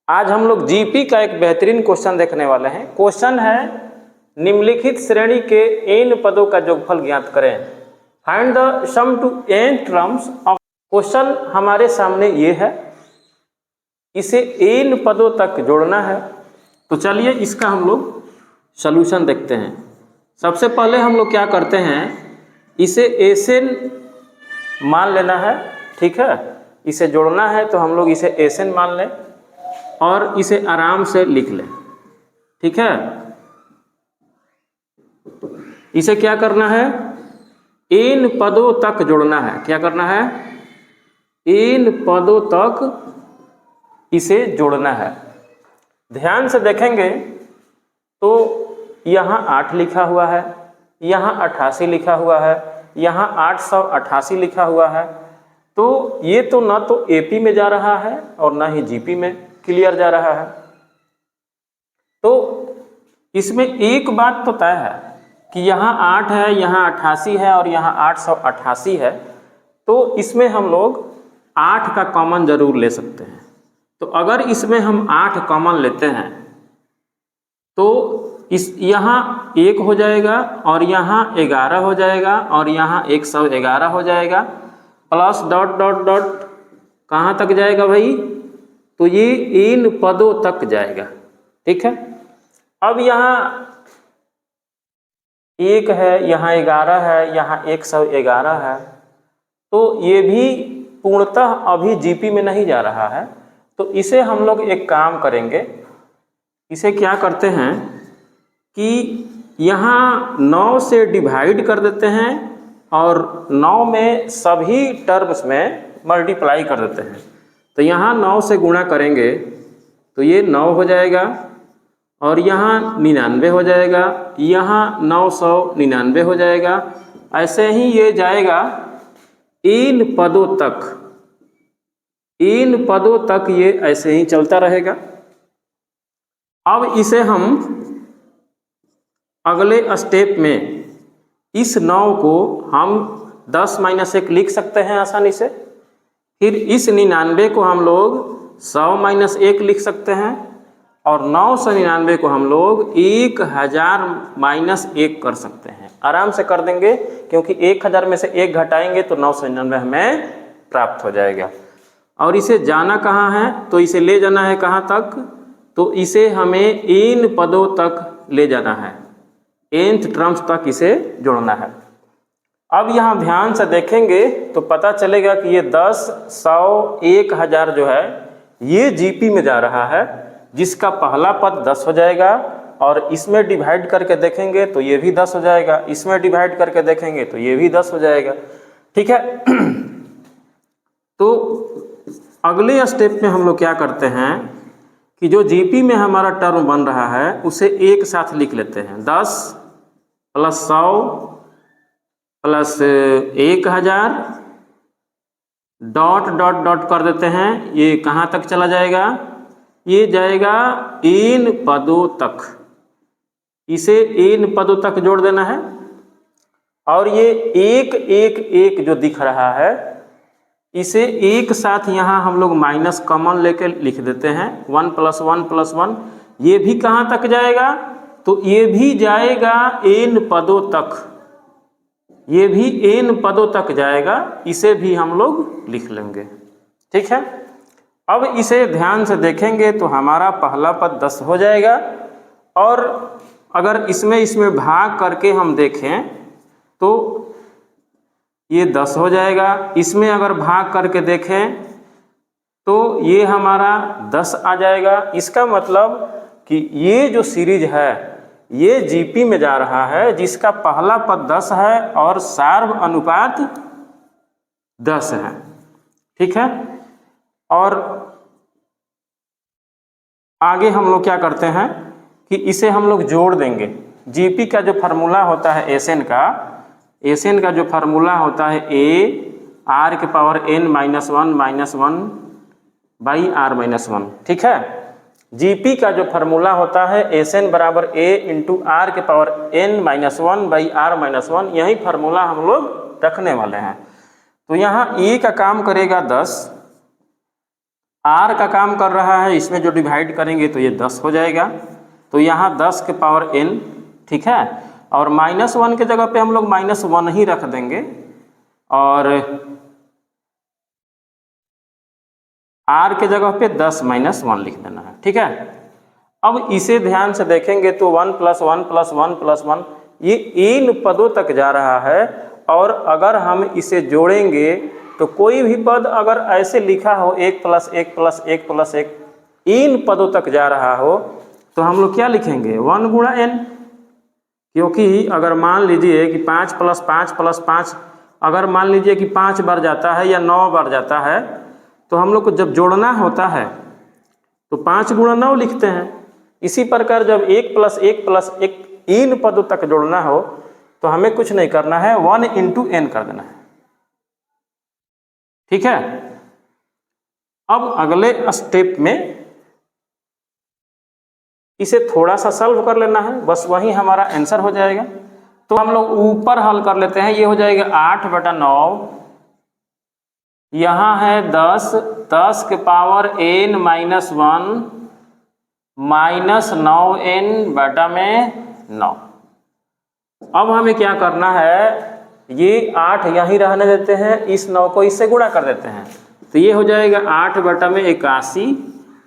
आज हम लोग जीपी का एक बेहतरीन क्वेश्चन देखने वाले हैं। क्वेश्चन है निम्नलिखित श्रेणी के n पदों का योगफल ज्ञात करें। Find the sum to n terms of. Question हमारे सामने ये है, इसे n पदों तक जोड़ना है। तो चलिए इसका हम लोग सॉल्यूशन देखते हैं। सबसे पहले हम लोग क्या करते हैं, इसे Sn मान लेना है, ठीक है। इसे जोड़ना है तो हम लोग इसे Sn मान लें और इसे आराम से लिख लें, ठीक है। इसे क्या करना है, इन पदों तक जोड़ना है। क्या करना है, इन पदों तक इसे जोड़ना है। ध्यान से देखेंगे तो यहाँ 8 लिखा हुआ है, यहाँ 88 लिखा हुआ है, यहाँ 888 लिखा हुआ है। तो ये तो ना तो एपी में जा रहा है और ना ही जीपी में क्लियर जा रहा है। तो इसमें एक बात तो तय है कि यहाँ 8 है, यहाँ 88 है और यहाँ 888 है। तो इसमें हम लोग 8 का कॉमन जरूर ले सकते हैं। तो अगर इसमें हम 8 कॉमन लेते हैं तो इस यहाँ 1 हो जाएगा और यहाँ 11 हो जाएगा और यहाँ 111 हो जाएगा, प्लस डॉट डॉट डॉट कहाँ तक जाएगा भाई, तो ये इन पदों तक जाएगा, ठीक है। अब यहाँ 1 है, यहाँ 11 है, यहाँ 111 है। तो ये भी पूर्णतः अभी जीपी में नहीं जा रहा है। तो इसे हम लोग एक काम करेंगे, इसे क्या करते हैं कि यहाँ 9 से डिवाइड कर देते हैं और 9 में सभी टर्म्स में मल्टीप्लाई कर देते हैं। तो यहाँ 9 से गुणा करेंगे तो ये 9 हो जाएगा और यहाँ 99 हो जाएगा, यहाँ 999 हो जाएगा। ऐसे ही ये जाएगा इन पदों तक, इन पदों तक ये ऐसे ही चलता रहेगा। अब इसे हम अगले स्टेप में इस 9 को हम 10 - 1 लिख सकते हैं आसानी से। फिर इस 99 को हम लोग 100 - 1 लिख सकते हैं और 999 को हम लोग 1000 - 1 कर सकते हैं। आराम से कर देंगे क्योंकि 1000 में से 1 घटाएंगे तो 999 हमें प्राप्त हो जाएगा। और इसे जाना कहाँ है, तो इसे ले जाना है कहाँ तक, तो इसे हमें इन पदों तक ले जाना है, nth टर्म्स तक इसे जोड़ना है। अब यहाँ ध्यान से देखेंगे तो पता चलेगा कि ये 10, 100, 1000 जो है ये जीपी में जा रहा है, जिसका पहला पद 10 हो जाएगा और इसमें डिवाइड करके देखेंगे तो ये भी 10 हो जाएगा, इसमें डिवाइड करके देखेंगे तो ये भी 10 हो जाएगा, ठीक है। तो अगले स्टेप में हम लोग क्या करते हैं कि जो जीपी में हमारा टर्म बन रहा है उसे एक साथ लिख लेते हैं। 10 + 100 + 1000 डॉट डॉट डॉट कर देते हैं। ये कहाँ तक चला जाएगा, ये जाएगा इन पदों तक। इसे इन पदों तक जोड़ देना है और ये 1 1 1 जो दिख रहा है इसे एक साथ यहाँ हम लोग माइनस कॉमन लेके लिख देते हैं। 1 + 1 + 1 ये भी कहाँ तक जाएगा, तो ये भी जाएगा इन पदों तक, ये भी इन पदों तक जाएगा। इसे भी हम लोग लिख लेंगे, ठीक है। अब इसे ध्यान से देखेंगे तो हमारा पहला पद 10 हो जाएगा और अगर इसमें भाग करके हम देखें तो ये 10 हो जाएगा। इसमें अगर भाग करके देखें तो ये हमारा 10 आ जाएगा। इसका मतलब कि ये जो सीरीज है ये जीपी में जा रहा है, जिसका पहला पद 10 है और सार्व अनुपात 10 है, ठीक है। और आगे हम लोग क्या करते हैं कि इसे हम लोग जोड़ देंगे। जीपी का जो फार्मूला होता है एसएन का जो फार्मूला होता है a r⁻n - 1 - 1 r - 1, ठीक है। जीपी का जो फार्मूला होता है Sn = a × r⁻n - 1 r - 1, यही फार्मूला हम लोग रखने वाले हैं। तो यहाँ a का काम करेगा 10 r का काम कर रहा है, इसमें जो डिवाइड करेंगे तो ये 10 हो जाएगा, तो यहाँ 10 के पावर n, ठीक है। और -1 के जगह पे हम लोग -1 ही रख देंगे और r के जगह पे 10 - 1 लिख देना है, ठीक है। अब इसे ध्यान से देखेंगे तो 1 + 1 + 1 + 1 ये इन पदों तक जा रहा है, और अगर हम इसे जोड़ेंगे तो कोई भी पद अगर ऐसे लिखा हो 1 + 1 + 1 + 1 इन पदों तक जा रहा हो तो हम लोग क्या लिखेंगे 1 × n, क्योंकि अगर मान लीजिए कि 5 + 5 + 5 अगर मान लीजिए कि 5 बार जाता है या 9 बार जाता है तो हम लोग को जब जोड़ना होता है तो 5 × 9 लिखते हैं। इसी प्रकार जब 1 + 1 + 1 इन पदों तक जोड़ना हो तो हमें कुछ नहीं करना है, 1 × n कर देना है, ठीक है। अब अगले स्टेप में इसे थोड़ा सा सॉल्व कर लेना है, बस वही हमारा आंसर हो जाएगा। तो हम लोग ऊपर हल कर लेते हैं, ये हो जाएगा 8/9, यहाँ है 10, 10 के पावर n - 1 -9n/9। अब हमें क्या करना है, ये 8 यहीं रहने देते हैं, इस 9 को इससे गुणा कर देते हैं, तो ये हो जाएगा 8/81,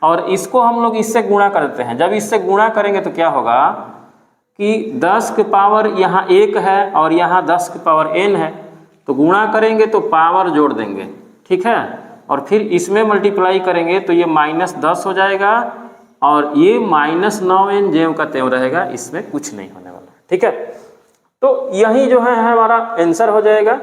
और इसको हम लोग इससे गुणा कर देते हैं। जब इससे गुणा करेंगे तो क्या होगा कि 10 के पावर यहाँ 1 है और यहाँ 10 के पावर n है, तो गुणा करेंगे तो पावर जोड़ देंगे, ठीक है, और फिर इसमें मल्टीप्लाई करेंगे तो ये -10 हो जाएगा, और ये -9n ज्यों का त्यों रहेगा, इसमें कुछ नहीं होने वाला, ठीक है। तो यही जो है हमारा आंसर हो जाएगा।